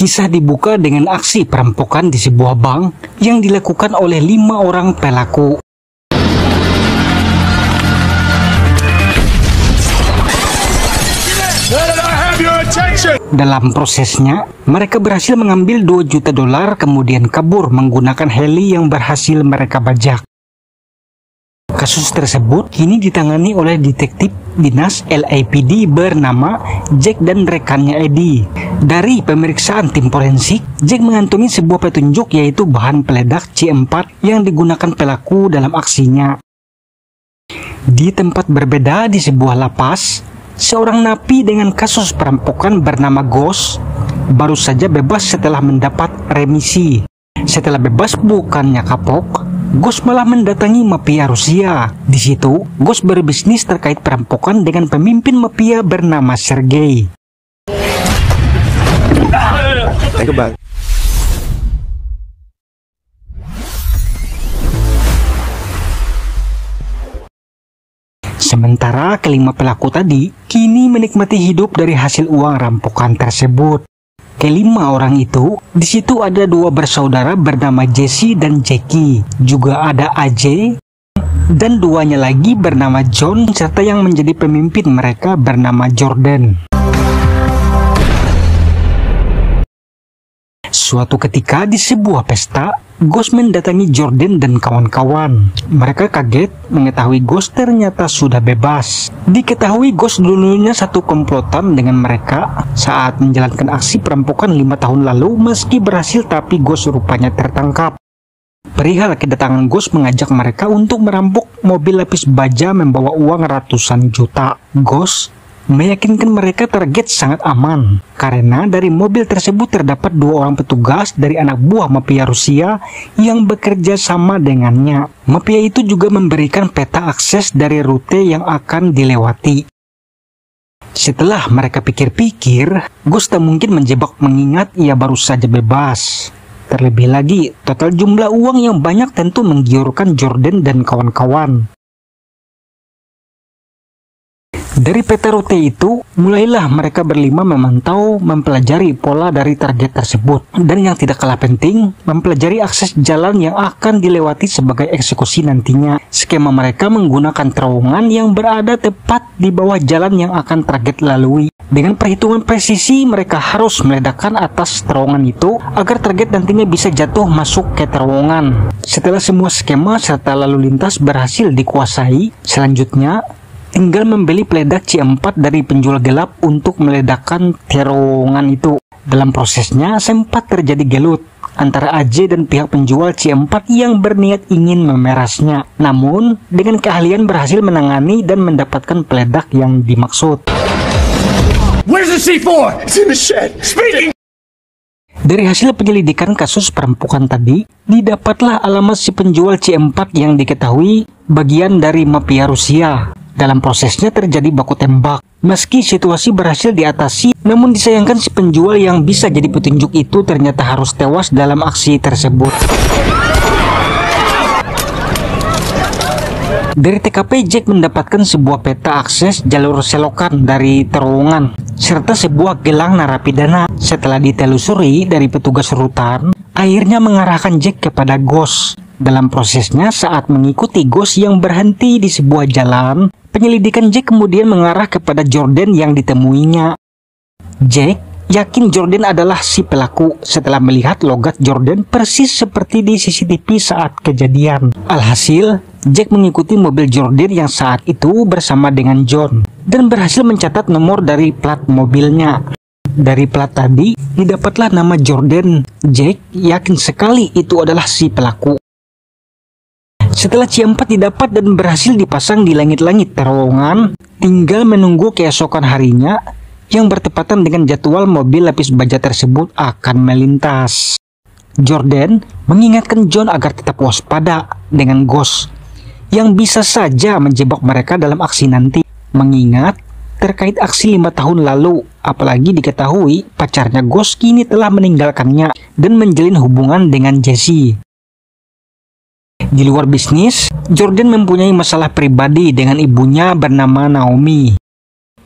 Kisah dibuka dengan aksi perampokan di sebuah bank yang dilakukan oleh 5 orang pelaku. Dalam prosesnya, mereka berhasil mengambil $2 juta kemudian kabur menggunakan heli yang berhasil mereka bajak. Kasus tersebut kini ditangani oleh detektif dinas LAPD bernama Jack dan rekannya Eddie. Dari pemeriksaan tim forensik, Jack mengantongi sebuah petunjuk yaitu bahan peledak C4 yang digunakan pelaku dalam aksinya. Di tempat berbeda di sebuah lapas, seorang napi dengan kasus perampokan bernama Ghost baru saja bebas setelah mendapat remisi. Setelah bebas bukannya kapok, Ghost malah mendatangi mafia Rusia. Di situ, Ghost berbisnis terkait perampokan dengan pemimpin mafia bernama Sergei. Sementara kelima pelaku tadi kini menikmati hidup dari hasil uang rampokan tersebut. Kelima orang itu, di situ ada 2 bersaudara bernama Jesse dan Jackie. Juga ada AJ dan 2-nya lagi bernama John serta yang menjadi pemimpin mereka bernama Jordan. Suatu ketika di sebuah pesta, Ghost mendatangi Jordan dan kawan-kawan. Mereka kaget mengetahui Ghost ternyata sudah bebas. Diketahui Ghost dulunya satu komplotan dengan mereka saat menjalankan aksi perampokan 5 tahun lalu. Meski berhasil tapi Ghost rupanya tertangkap. Perihal kedatangan Ghost mengajak mereka untuk merampok mobil lapis baja membawa uang ratusan juta. Ghost meyakinkan mereka target sangat aman karena dari mobil tersebut terdapat 2 orang petugas dari anak buah mafia Rusia yang bekerja sama dengannya. Mafia itu juga memberikan peta akses dari rute yang akan dilewati. Setelah mereka pikir-pikir, Ghost tak mungkin menjebak mengingat ia baru saja bebas. Terlebih lagi, total jumlah uang yang banyak tentu menggiurkan Jordan dan kawan-kawan. Dari peta rute itu, mulailah mereka berlima memantau, mempelajari pola dari target tersebut. Dan yang tidak kalah penting, mempelajari akses jalan yang akan dilewati sebagai eksekusi nantinya. Skema mereka menggunakan terowongan yang berada tepat di bawah jalan yang akan target lalui. Dengan perhitungan presisi, mereka harus meledakkan atas terowongan itu agar target nantinya bisa jatuh masuk ke terowongan. Setelah semua skema serta lalu lintas berhasil dikuasai, selanjutnya tinggal membeli peledak C4 dari penjual gelap untuk meledakkan terowongan itu. Dalam prosesnya sempat terjadi gelut antara AJ dan pihak penjual C4 yang berniat ingin memerasnya. Namun dengan keahlian berhasil menangani dan mendapatkan peledak yang dimaksud. Where's the C4? It's in the shed. Speaking. Dari hasil penyelidikan kasus perampokan tadi, didapatlah alamat si penjual C4 yang diketahui bagian dari mafia Rusia. Dalam prosesnya terjadi baku tembak. Meski situasi berhasil diatasi, namun disayangkan si penjual yang bisa jadi petunjuk itu ternyata harus tewas dalam aksi tersebut. Dari TKP, Jack mendapatkan sebuah peta akses jalur selokan dari terowongan, serta sebuah gelang narapidana. Setelah ditelusuri dari petugas rutan, akhirnya mengarahkan Jack kepada Ghost. Dalam prosesnya, saat mengikuti Ghost yang berhenti di sebuah jalan, penyelidikan Jack kemudian mengarah kepada Jordan yang ditemuinya. Jack yakin Jordan adalah si pelaku setelah melihat logat Jordan persis seperti di CCTV saat kejadian. Alhasil, Jack mengikuti mobil Jordan yang saat itu bersama dengan John dan berhasil mencatat nomor dari plat mobilnya. Dari plat tadi, didapatlah nama Jordan. Jack yakin sekali itu adalah si pelaku. Setelah C4 didapat dan berhasil dipasang di langit-langit terowongan, tinggal menunggu keesokan harinya yang bertepatan dengan jadwal mobil lapis baja tersebut akan melintas. Jordan mengingatkan John agar tetap waspada dengan Ghost yang bisa saja menjebak mereka dalam aksi nanti, mengingat terkait aksi 5 tahun lalu, apalagi diketahui pacarnya Ghost kini telah meninggalkannya dan menjalin hubungan dengan Jesse. Di luar bisnis, Jordan mempunyai masalah pribadi dengan ibunya bernama Naomi.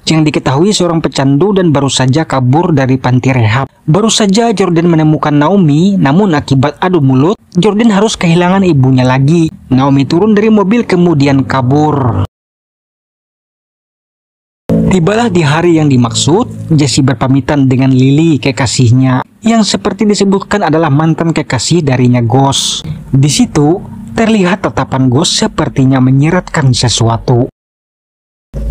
yang diketahui seorang pecandu dan baru saja kabur dari panti rehab. Baru saja Jordan menemukan Naomi, namun akibat adu mulut, Jordan harus kehilangan ibunya lagi. Naomi turun dari mobil kemudian kabur. Tibalah di hari yang dimaksud, Jesse berpamitan dengan Lily, kekasihnya, yang seperti disebutkan adalah mantan kekasih darinya Ghost. Di situ, terlihat tatapan Ghost sepertinya menyiratkan sesuatu.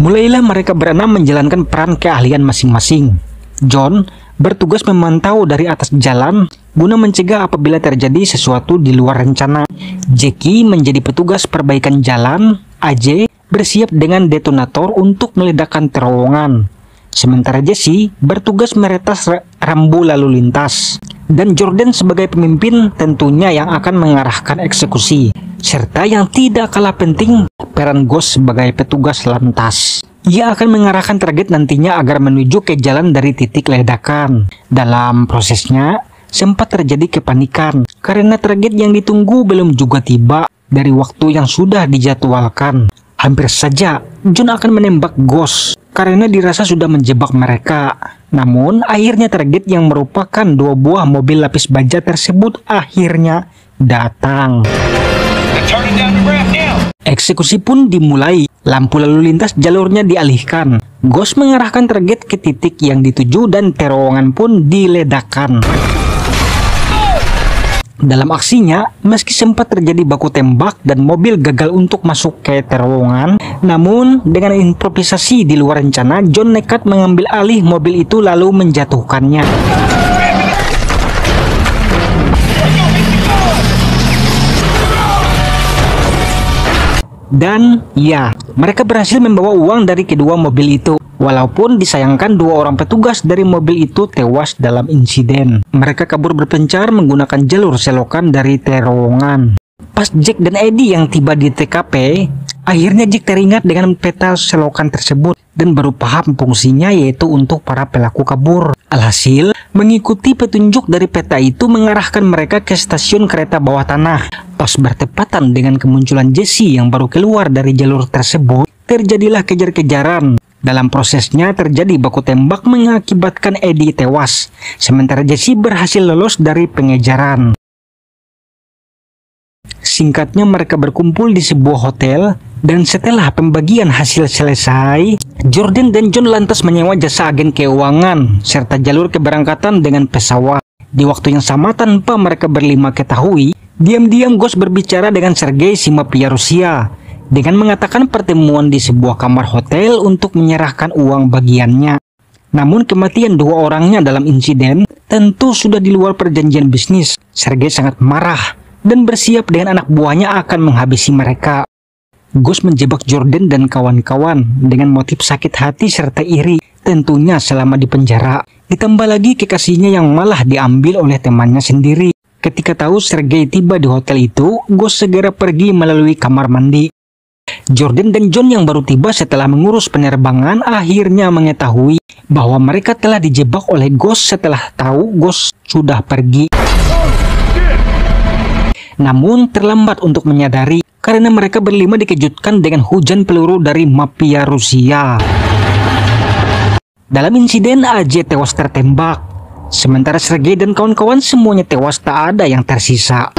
Mulailah mereka berenam menjalankan peran keahlian masing-masing. John bertugas memantau dari atas jalan guna mencegah apabila terjadi sesuatu di luar rencana. Jackie menjadi petugas perbaikan jalan. AJ bersiap dengan detonator untuk meledakkan terowongan. Sementara Jesse bertugas meretas rambu lalu lintas. Dan Jordan sebagai pemimpin tentunya yang akan mengarahkan eksekusi. Serta yang tidak kalah penting, peran Ghost sebagai petugas lantas. Ia akan mengarahkan target nantinya agar menuju ke jalan dari titik ledakan. Dalam prosesnya, sempat terjadi kepanikan karena target yang ditunggu belum juga tiba dari waktu yang sudah dijadwalkan. Hampir saja John akan menembak Ghost karena dirasa sudah menjebak mereka. Namun akhirnya target yang merupakan 2 buah mobil lapis baja tersebut akhirnya datang. Eksekusi pun dimulai. Lampu lalu lintas jalurnya dialihkan. Ghost mengarahkan target ke titik yang dituju dan terowongan pun diledakkan. Dalam aksinya, meski sempat terjadi baku tembak dan mobil gagal untuk masuk ke terowongan, namun dengan improvisasi di luar rencana, John nekat mengambil alih mobil itu lalu menjatuhkannya. Dan ya, mereka berhasil membawa uang dari kedua mobil itu. Walaupun disayangkan 2 orang petugas dari mobil itu tewas dalam insiden. Mereka kabur berpencar menggunakan jalur selokan dari terowongan. Pas Jack dan Eddie yang tiba di TKP, akhirnya Jack teringat dengan peta selokan tersebut dan baru paham fungsinya, yaitu untuk para pelaku kabur. Alhasil, mengikuti petunjuk dari peta itu mengarahkan mereka ke stasiun kereta bawah tanah. Pas bertepatan dengan kemunculan Jesse yang baru keluar dari jalur tersebut, terjadilah kejar-kejaran. Dalam prosesnya terjadi baku tembak mengakibatkan Eddie tewas, sementara Jesse berhasil lolos dari pengejaran. Singkatnya, mereka berkumpul di sebuah hotel, dan setelah pembagian hasil selesai, Jordan dan John lantas menyewa jasa agen keuangan serta jalur keberangkatan dengan pesawat. Di waktu yang sama, tanpa mereka berlima ketahui, diam-diam Ghost berbicara dengan Sergei si mafia Rusia dengan mengatakan pertemuan di sebuah kamar hotel untuk menyerahkan uang bagiannya. Namun kematian 2 orangnya dalam insiden tentu sudah di luar perjanjian bisnis. Sergei sangat marah dan bersiap dengan anak buahnya akan menghabisi mereka. Ghost menjebak Jordan dan kawan-kawan dengan motif sakit hati serta iri, tentunya selama di penjara. Ditambah lagi kekasihnya yang malah diambil oleh temannya sendiri. Ketika tahu Sergei tiba di hotel itu, Ghost segera pergi melalui kamar mandi. Jordan dan John yang baru tiba setelah mengurus penerbangan akhirnya mengetahui bahwa mereka telah dijebak oleh Ghost setelah tahu Ghost sudah pergi. Namun terlambat untuk menyadari karena mereka berlima dikejutkan dengan hujan peluru dari mafia Rusia. Dalam insiden, AJ tewas tertembak, sementara Sergei dan kawan-kawan semuanya tewas, tak ada yang tersisa.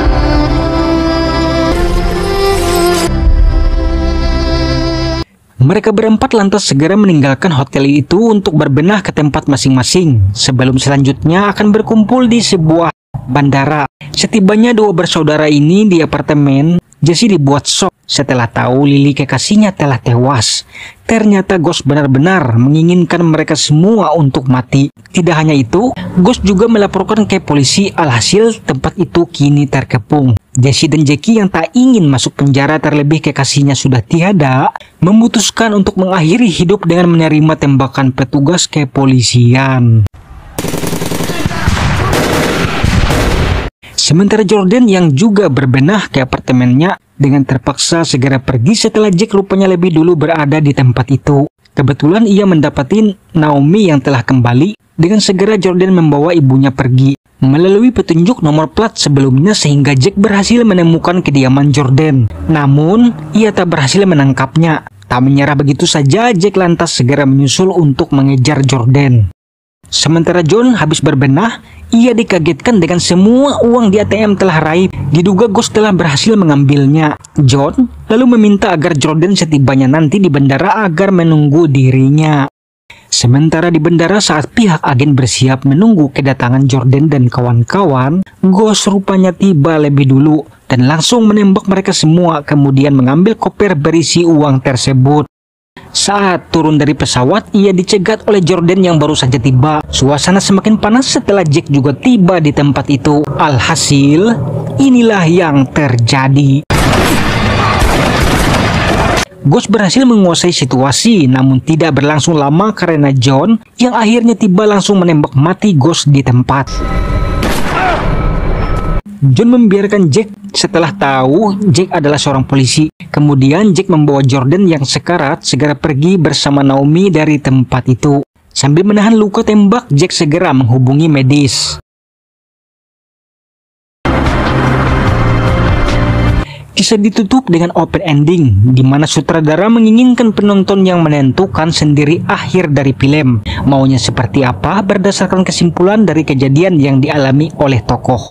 Mereka berempat lantas segera meninggalkan hotel itu untuk berbenah ke tempat masing-masing sebelum selanjutnya akan berkumpul di sebuah bandara. Setibanya 2 bersaudara ini di apartemen, Jesse dibuat shock setelah tahu Lily kekasihnya telah tewas. Ternyata Ghost benar-benar menginginkan mereka semua untuk mati. Tidak hanya itu, Ghost juga melaporkan ke polisi, alhasil tempat itu kini terkepung. Jesse dan Jackie yang tak ingin masuk penjara terlebih kekasihnya sudah tiada, memutuskan untuk mengakhiri hidup dengan menerima tembakan petugas kepolisian. Sementara Jordan yang juga berbenah ke apartemennya dengan terpaksa segera pergi setelah Jack rupanya lebih dulu berada di tempat itu. Kebetulan ia mendapati Naomi yang telah kembali. Dengan segera Jordan membawa ibunya pergi melalui petunjuk nomor plat sebelumnya sehingga Jack berhasil menemukan kediaman Jordan. Namun ia tak berhasil menangkapnya. Tak menyerah begitu saja, Jack lantas segera menyusul untuk mengejar Jordan. Sementara John habis berbenah, ia dikagetkan dengan semua uang di ATM telah raib. Diduga Ghost telah berhasil mengambilnya. John lalu meminta agar Jordan setibanya nanti di bandara agar menunggu dirinya. Sementara di bandara saat pihak agen bersiap menunggu kedatangan Jordan dan kawan-kawan, Ghost rupanya tiba lebih dulu dan langsung menembak mereka semua, kemudian mengambil koper berisi uang tersebut. Saat turun dari pesawat, ia dicegat oleh Jordan yang baru saja tiba. Suasana semakin panas setelah Jack juga tiba di tempat itu. Alhasil, inilah yang terjadi. Ghost berhasil menguasai situasi, namun tidak berlangsung lama karena John yang akhirnya tiba langsung menembak mati Ghost di tempat. John membiarkan Jack setelah tahu Jack adalah seorang polisi. Kemudian Jack membawa Jordan yang sekarat segera pergi bersama Naomi dari tempat itu. Sambil menahan luka tembak, Jack segera menghubungi medis. Kisah ditutup dengan open ending, di mana sutradara menginginkan penonton yang menentukan sendiri akhir dari film. Maunya seperti apa berdasarkan kesimpulan dari kejadian yang dialami oleh tokoh.